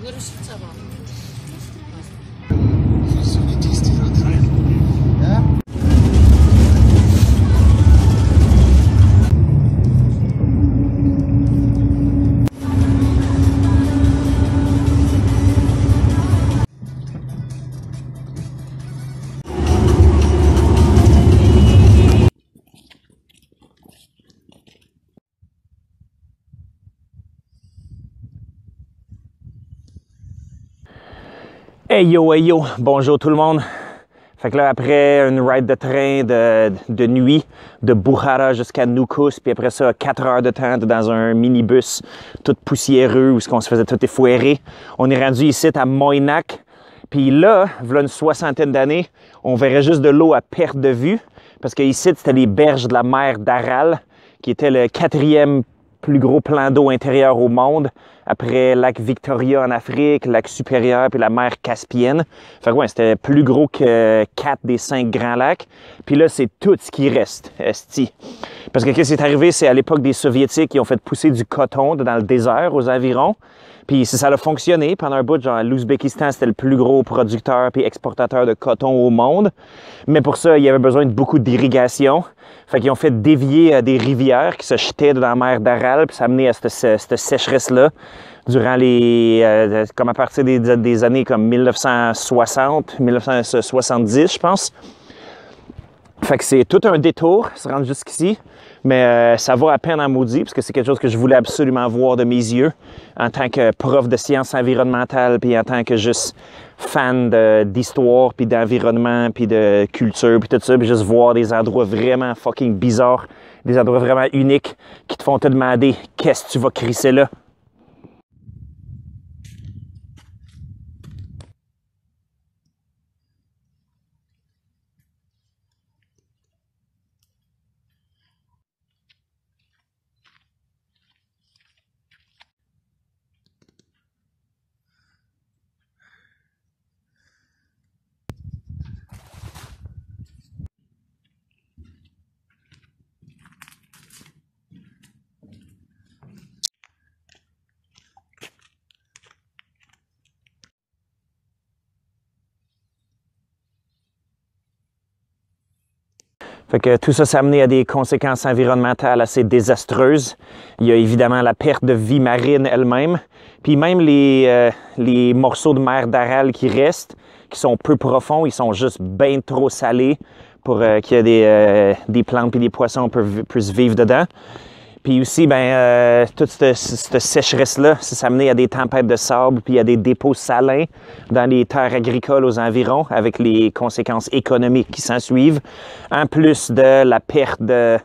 이거를 십자가. Hey yo, bonjour tout le monde. Fait que là, après une ride de train de nuit, de Bukhara jusqu'à Noukous, puis après ça, 4 heures de temps dans un minibus tout poussiéreux où on se faisait tout effouérer, on est rendu ici à Moynak. Puis là, voilà une soixantaine d'années, on verrait juste de l'eau à perte de vue, parce que ici, c'était les berges de la mer d'Aral, qui était le 4e plus gros plan d'eau intérieur au monde, après lac Victoria en Afrique, lac Supérieur, puis la mer Caspienne. Fait que ouais, c'était plus gros que 4 des 5 grands lacs. Puis là, c'est tout ce qui reste, esti. Parce que qu'est-ce qui est arrivé, c'est à l'époque des Soviétiques, qui ont fait pousser du coton dans le désert aux environs. Puis ça a fonctionné pendant un bout, genre l'Ouzbékistan, c'était le plus gros producteur puis exportateur de coton au monde. Mais pour ça, il y avait besoin de beaucoup d'irrigation. Fait qu'ils ont fait dévier des rivières qui se jetaient dans la mer d'Aral, puis ça a amené à cette sécheresse-là durant comme à partir des années comme 1960, 1970, je pense. Fait que c'est tout un détour, se rendre jusqu'ici, mais ça vaut à peine en maudit, parce que c'est quelque chose que je voulais absolument voir de mes yeux, en tant que prof de sciences environnementales, puis en tant que juste fan d'histoire, puis d'environnement, puis de culture, puis tout ça, puis juste voir des endroits vraiment fucking bizarres, des endroits vraiment uniques, qui te font te demander « Qu'est-ce que tu vas crisser là? » Fait que tout ça, ça a amené à des conséquences environnementales assez désastreuses. Il y a évidemment la perte de vie marine elle-même, puis même les morceaux de mer d'Aral qui restent, qui sont peu profonds, ils sont juste bien trop salés pour qu'il y ait des plantes et des poissons puissent vivre dedans. Puis aussi, toute cette sécheresse-là, ça s'est amené à des tempêtes de sable, puis à des dépôts salins dans les terres agricoles aux environs, avec les conséquences économiques qui s'en suivent, en plus de la perte de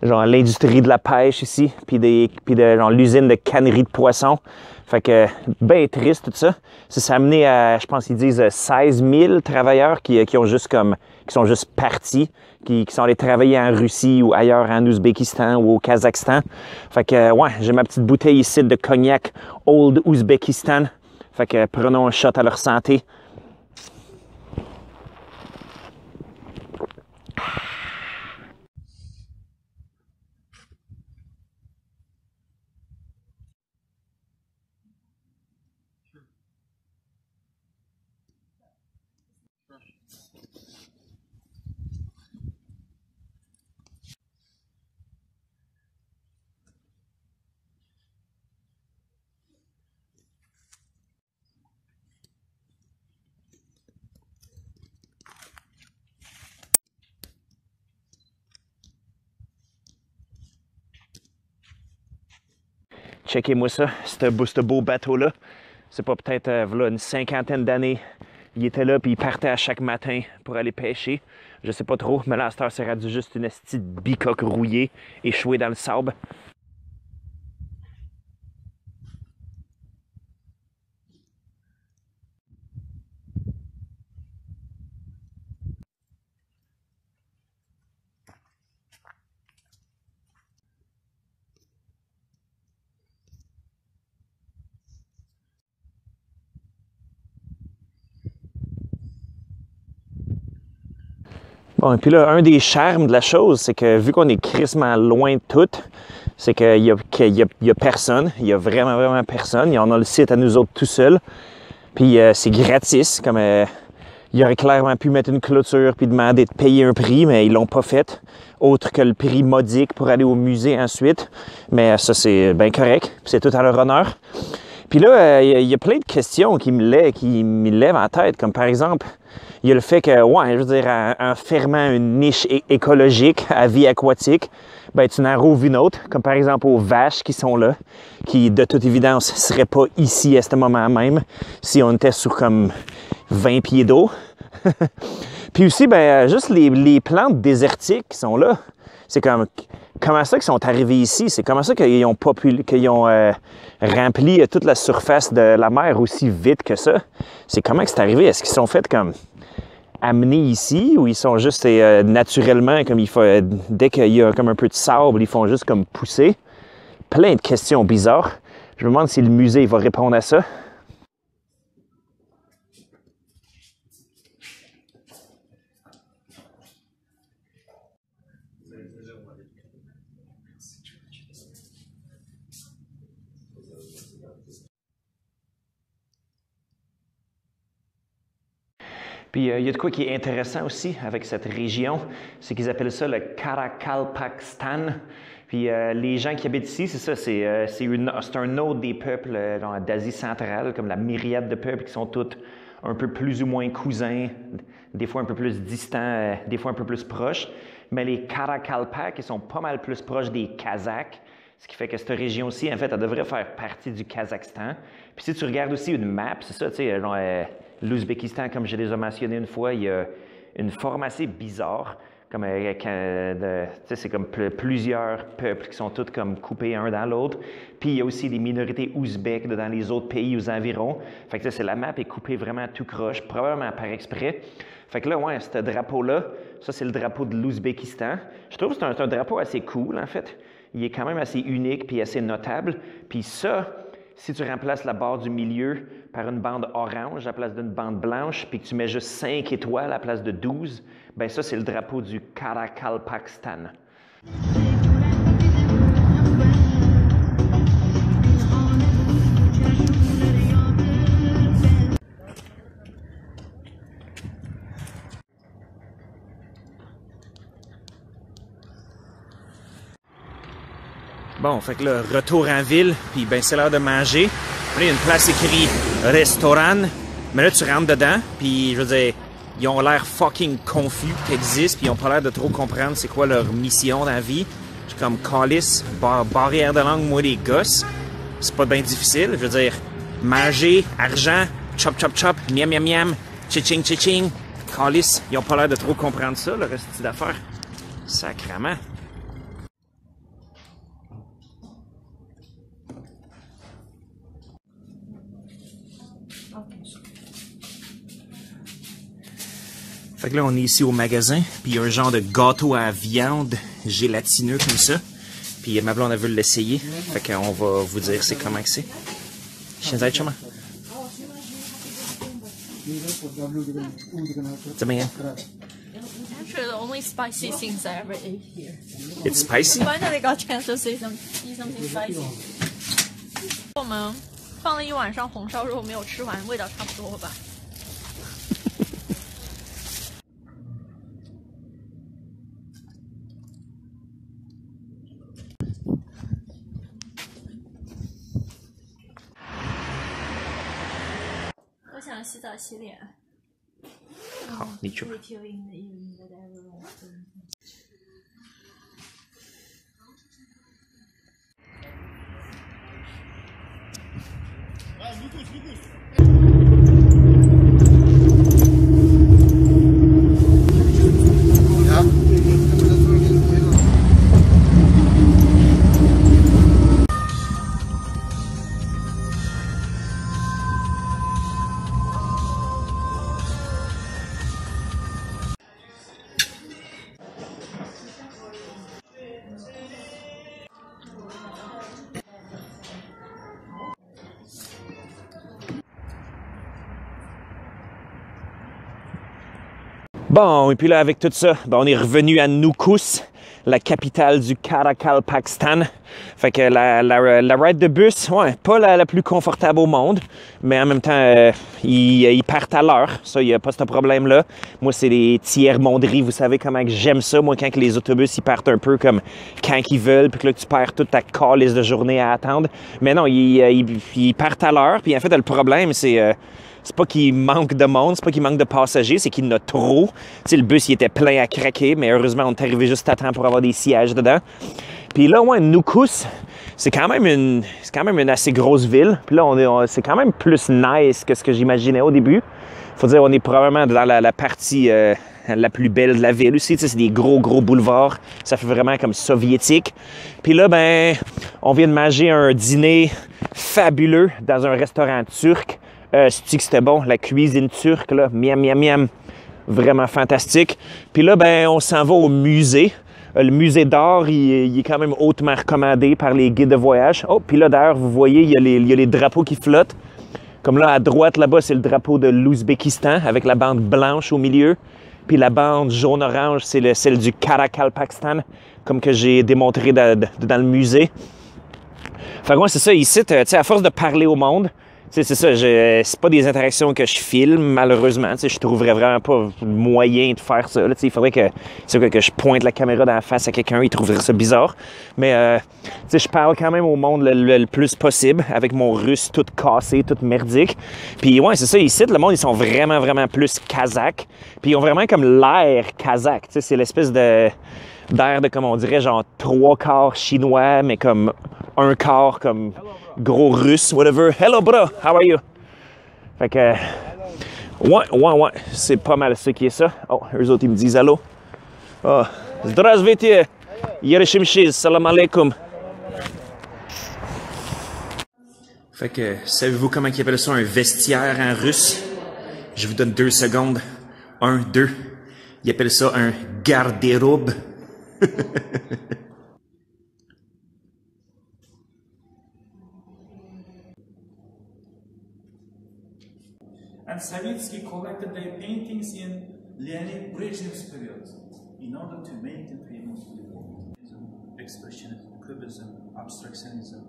l'industrie de la pêche ici, puis de l'usine de cannerie de poissons. Fait que, bien triste tout ça. Ça s'est amené à, je pense qu'ils disent 16 000 travailleurs qui sont juste partis, qui sont allés travailler en Russie ou ailleurs en Ouzbékistan ou au Kazakhstan. Fait que, ouais, j'ai ma petite bouteille ici de cognac Old Ouzbékistan. Fait que prenons un shot à leur santé. Checkez-moi ça, ce beau bateau-là. C'est pas peut-être une cinquantaine d'années. Il était là, puis il partait à chaque matin pour aller pêcher. Je sais pas trop, mais là, à cette heure, c'est rendu juste une petite bicoque rouillée, échouée dans le sable. Bon, et puis là, un des charmes de la chose, c'est que vu qu'on est crissement loin de tout, c'est qu'il y a personne, il y a vraiment, vraiment personne. On a le site à nous autres tout seuls. Puis c'est gratis, comme ils auraient clairement pu mettre une clôture puis demander de payer un prix, mais ils l'ont pas fait, autre que le prix modique pour aller au musée ensuite. Mais ça, c'est bien correct, puis c'est tout à leur honneur. Puis là, il y a plein de questions qui me lèvent en tête, comme par exemple, il y a le fait que, ouais, je veux dire, en fermant une niche écologique à vie aquatique, ben tu n'en rouvres une autre, comme par exemple aux vaches qui sont là, qui de toute évidence ne seraient pas ici à ce moment même, si on était sur comme 20 pieds d'eau. Puis aussi, ben juste les plantes désertiques qui sont là, c'est comme, comment ça qu'ils sont arrivés ici? C'est comment ça qu'ils ont rempli toute la surface de la mer aussi vite que ça? C'est comment que c'est arrivé? Est-ce qu'ils sont faits comme amenés ici ou ils sont juste naturellement, comme dès qu'il y a comme un peu de sable, ils font juste comme pousser? Plein de questions bizarres. Je me demande si le musée va répondre à ça. Puis il y a de quoi qui est intéressant aussi avec cette région, c'est qu'ils appellent ça le Karakalpakstan. Puis les gens qui habitent ici, c'est ça, c'est un autre des peuples d'Asie centrale, comme la myriade de peuples qui sont tous un peu plus ou moins cousins, des fois un peu plus distants, des fois un peu plus proches. Mais les Karakalpak, ils sont pas mal plus proches des Kazakhs. Ce qui fait que cette région-ci, en fait, elle devrait faire partie du Kazakhstan. Puis si tu regardes aussi une map, c'est ça, tu sais, l'Ouzbékistan, comme je les ai mentionnés une fois, il y a une forme assez bizarre. Comme, c'est comme plusieurs peuples qui sont tous comme coupés un dans l'autre. Puis il y a aussi des minorités ouzbèques dans les autres pays aux environs. Fait que la map est coupée vraiment tout croche, probablement par exprès. Fait que là, ouais, ce drapeau-là, ça c'est le drapeau de l'Ouzbékistan. Je trouve que c'est un drapeau assez cool, en fait. Il est quand même assez unique puis assez notable. Puis ça, si tu remplaces la barre du milieu par une bande orange à la place d'une bande blanche, puis que tu mets juste 5 étoiles à la place de 12, bien ça, c'est le drapeau du Karakalpakstan. Bon, fait que là, retour en ville, puis ben c'est l'heure de manger. Là, il y a une place écrite « Restaurant », mais là, tu rentres dedans, puis je veux dire, ils ont l'air fucking confus qu'ils existent, puis ils ont pas l'air de trop comprendre c'est quoi leur mission dans la vie. Je suis comme calice, barrière de langue, moi, les gosses. C'est pas bien difficile, je veux dire, manger, argent, chop, chop, chop, miam, miam, miam, chiching, chiching. Calice, ils ont pas l'air de trop comprendre ça, le reste d'affaires. Sacrement. Fait que là, on est ici au magasin, puis il y a un genre de gâteau à viande gélatineux comme ça. Puis ma blonde, elle veut l'essayer. Fait qu'on va vous dire c'est comment que c'est. Shenzai chama. C'est bien. Actually, the only spicy things I ever ate here. It's spicy? Finally got a chance to eat something spicy. 我们放了一晚上红烧肉没有吃完，味道差不多吧。我想洗澡洗脸。好，你去吧。Bon, et puis là, avec tout ça, ben, on est revenu à Nukos, la capitale du Karakalpakstan. Fait que la ride de bus, ouais, pas la plus confortable au monde, mais en même temps, ils partent à l'heure. Ça, il n'y a pas ce problème-là. Moi, c'est les tiers-monderies. Vous savez comment j'aime ça. Moi, quand les autobus, ils partent un peu comme quand ils veulent, puis que là, tu perds toute ta calice de journée à attendre. Mais non, ils partent à l'heure. Puis en fait, le problème, c'est pas qu'il manque de monde, c'est pas qu'il manque de passagers, c'est qu'il y en a trop. Tu sais, le bus, il était plein à craquer, mais heureusement, on est arrivé juste à temps pour avoir des sièges dedans. Puis là, ouais, Nukos, c'est quand même une assez grosse ville. Puis là, c'est quand même plus nice que ce que j'imaginais au début. Faut dire, on est probablement dans la partie la plus belle de la ville aussi. Tu sais, c'est des gros boulevards. Ça fait vraiment comme soviétique. Puis là, ben, on vient de manger un dîner fabuleux dans un restaurant turc. C'est-tu que c'était bon? La cuisine turque, là, miam, miam, miam. Vraiment fantastique. Puis là, ben, on s'en va au musée. Le musée d'art, il est quand même hautement recommandé par les guides de voyage. Oh, puis là, d'ailleurs, vous voyez, il y a les drapeaux qui flottent. Comme là, à droite, là-bas, c'est le drapeau de l'Ouzbékistan avec la bande blanche au milieu. Puis la bande jaune-orange, c'est celle du Karakalpakstan, comme que j'ai démontré dans le musée. Fait que moi, c'est ça, ici, tu sais, à force de parler au monde, c'est ça, c'est pas des interactions que je filme, malheureusement. Je trouverais vraiment pas moyen de faire ça. Là, il faudrait que je pointe la caméra dans la face à quelqu'un, il trouverait ça bizarre. Mais je parle quand même au monde le plus possible, avec mon russe tout cassé, tout merdique. Puis ouais, c'est ça, ici, le monde, ils sont vraiment plus kazakh. Puis ils ont vraiment comme l'air kazakh. C'est l'espèce d'air de, comme on dirait, genre 3/4 chinois, mais comme 1/4 comme gros russe, whatever. Hello, bro, how are you? Fait que, ouais, c'est pas mal ça qui est ça. Oh, eux autres, ils me disent allô. Oh, здравствуйте, Yereshimshiz, salam alaikum. Fait que, savez-vous comment ils appellent ça un vestiaire en russe? Je vous donne 2 secondes. 1, 2. Ils appellent ça un garde-robe. And Savitsky collected their paintings in Leonid Brezhnev's period in order to make them famous. Expressionism, Cubism, Abstractionism,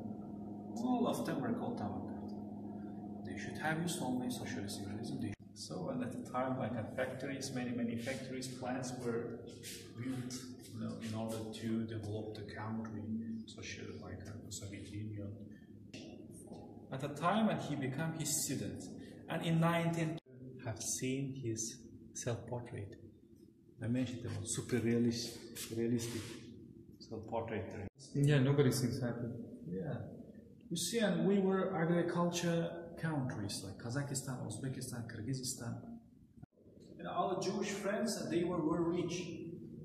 all of them were called avant-garde. They should have used only socialist realism. So, and at the time, like at factories, many factories, plants were built, in order to develop the country, social, like the Soviet Union. At the time, when he became his student, and in 19 have seen his self-portrait. I mentioned it was super realistic self-portrait. Yeah, nobody seems happy. Yeah. You see, and we were agriculture countries like Kazakhstan, Uzbekistan, Kyrgyzstan. And our Jewish friends, they were rich.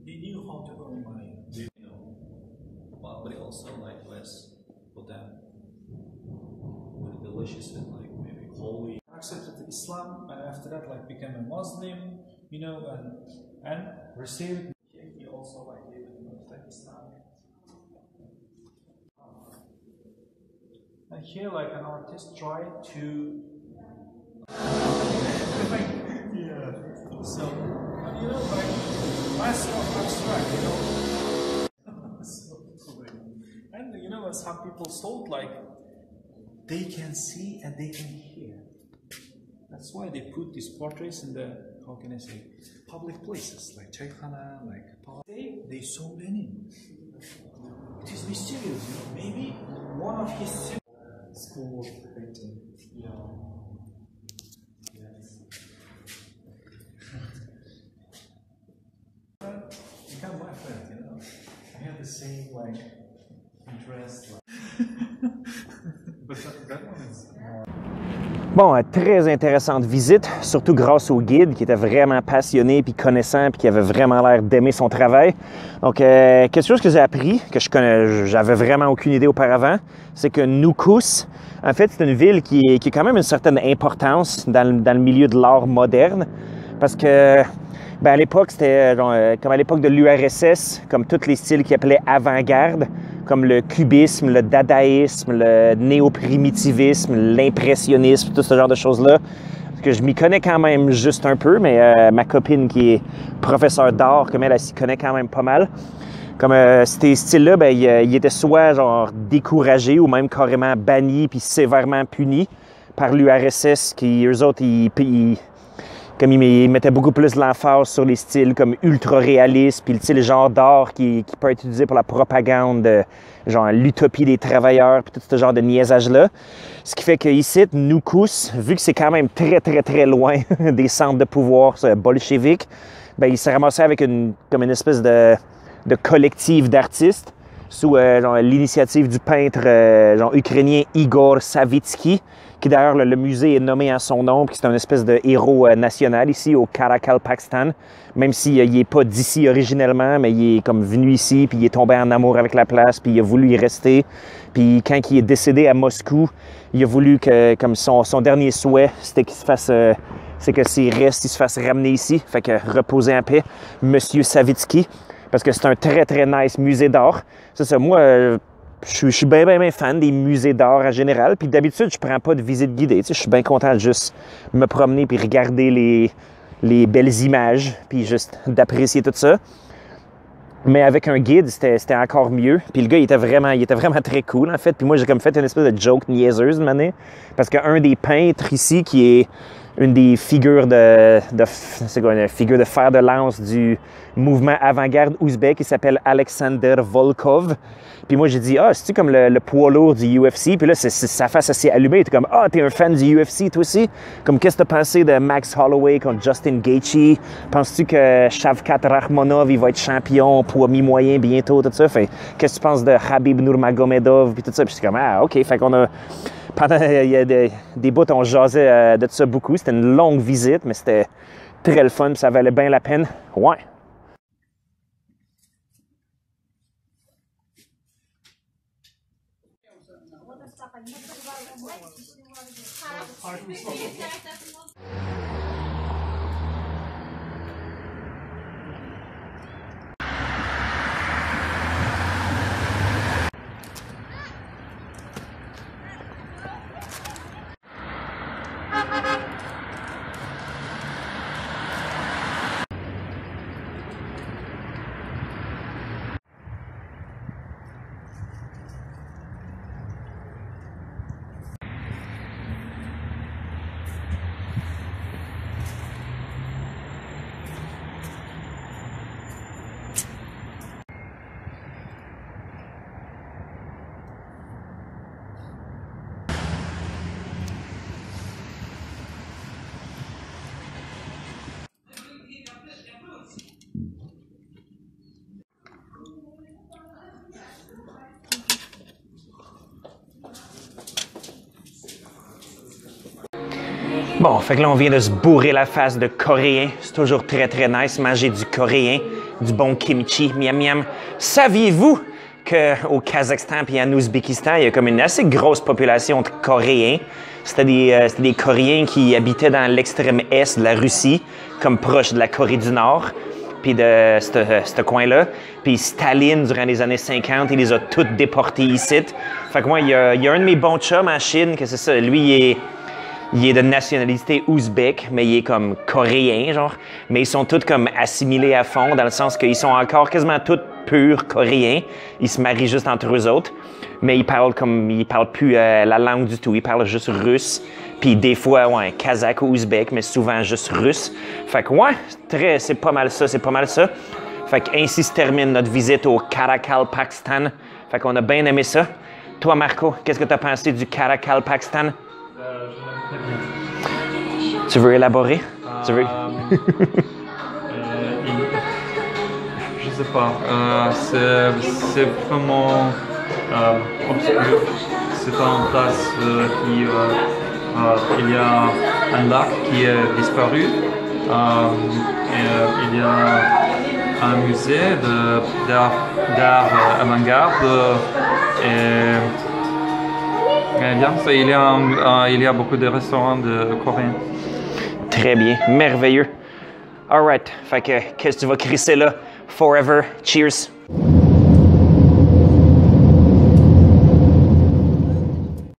They knew how to earn money. But also like less for them. Very delicious and like maybe holy. Accepted Islam, and after that, like became a Muslim, and received. He also like lived in Uzbekistan. And here, like an artist tried to. Yeah. So, like master of abstract, and some people thought like they can see and they can hear. That's why they put these portraits in the, how can I say, public places, like Chaykhana, like park. They saw Lenin. It is mysterious, maybe one of his school of painting. Yeah. Yes. Become my friend, I have the same, like, interest. But that one is more. Bon, très intéressante visite, surtout grâce au guide qui était vraiment passionné puis connaissant puis qui avait vraiment l'air d'aimer son travail. Donc, quelque chose que j'ai appris, que j'avais vraiment aucune idée auparavant, c'est que Nukos, en fait, c'est une ville qui a quand même une certaine importance dans le milieu de l'art moderne parce que, à l'époque, c'était comme à l'époque de l'URSS, comme tous les styles qui appelaient avant-garde, comme le cubisme, le dadaïsme, le néo-primitivisme, l'impressionnisme, tout ce genre de choses-là. Parce que je m'y connais quand même juste un peu, mais ma copine qui est professeure d'art, comme elle s'y connaît quand même pas mal. Comme ces styles-là, ben, ils étaient soit genre découragés ou même carrément bannis puis sévèrement punis par l'URSS, qui eux autres, comme ils mettaient beaucoup plus l'emphase sur les styles comme ultra réalistes, puis le genre d'art qui peut être utilisé pour la propagande, genre l'utopie des travailleurs, puis tout ce genre de niaisage-là. Ce qui fait qu'ici, Noukous, vu que c'est quand même très, très, très loin des centres de pouvoir bolcheviques, ben, il s'est ramassé avec comme une espèce de collectif d'artistes sous l'initiative du peintre ukrainien Igor Savitsky, qui d'ailleurs le musée est nommé en son nom, puis c'est un espèce de héros national ici au Karakalpakstan, même s'il n'est pas d'ici originellement, mais il est comme venu ici, puis il est tombé en amour avec la place, puis il a voulu y rester. Puis quand il est décédé à Moscou, il a voulu que, comme son dernier souhait, c'était qu'il se fasse... c'est que s'il reste, il se fasse ramener ici. Fait que reposer en paix, Monsieur Savitsky, parce que c'est un très, très nice musée d'art. C'est ça, moi, je suis bien fan des musées d'art en général. Puis d'habitude, je prends pas de visite guidée. Tu sais, je suis bien content de juste me promener puis regarder les belles images, puis juste d'apprécier tout ça. Mais avec un guide, c'était encore mieux. Puis le gars, il était vraiment très cool, en fait. Puis moi, j'ai comme fait une espèce de joke niaiseuse une année. Parce qu'un des peintres ici, qui est une des figures c'est quoi, une figure de fer de lance du mouvement avant-garde ouzbek, il s'appelle Alexander Volkov. Puis moi, j'ai dit, c'est-tu comme le poids lourd du UFC? Puis là, sa face s'est allumée. Il était comme, t'es un fan du UFC, toi aussi? Comme, qu'est-ce que t'as pensé de Max Holloway contre Justin Gaethje? Penses-tu que Shavkat Rakhmonov, il va être champion poids mi-moyen bientôt, tout ça? Fait, qu'est-ce que tu penses de Khabib Nurmagomedov? Puis tout ça. Puis j'étais comme, OK. Fait qu'on a... Pendant il y a des bouts, on jasait de ça beaucoup. C'était une longue visite, mais c'était très le fun. Puis ça valait bien la peine. Ouais. Bon, fait que là, on vient de se bourrer la face de coréen. C'est toujours très, très nice, manger du coréen, du bon kimchi, miam miam. Saviez-vous qu'au Kazakhstan et en Ouzbékistan, il y a comme une assez grosse population de Coréens? C'était des Coréens qui habitaient dans l'extrême est de la Russie, comme proche de la Corée du Nord, puis de ce coin-là. Puis Staline, durant les années 50, il les a toutes déportés ici. Fait que moi, il y a un de mes bons chums en Chine, que c'est ça, lui, il est de nationalité ouzbek, mais il est comme coréen, genre. Mais ils sont tous comme assimilés à fond, dans le sens qu'ils sont encore quasiment tous purs coréens. Ils se marient juste entre eux autres. Mais ils parlent plus la langue du tout. Ils parlent juste russe. Puis des fois, kazakh ou ouzbek, mais souvent juste russe. Fait que c'est pas mal ça. Fait que ainsi se termine notre visite au Karakalpakstan. Fait qu'on a bien aimé ça. Toi, Marco, qu'est-ce que tu as pensé du Karakalpakstan? Tu veux élaborer? Tu veux? Je sais pas. C'est vraiment obscur. C'est pas une place qui il y a un lac qui est disparu. Il y a un musée d'art avant-garde. Il y a beaucoup de restaurants coréens. Très bien, merveilleux. All right, fait que qu'est-ce que tu vas crisser là? Forever, cheers!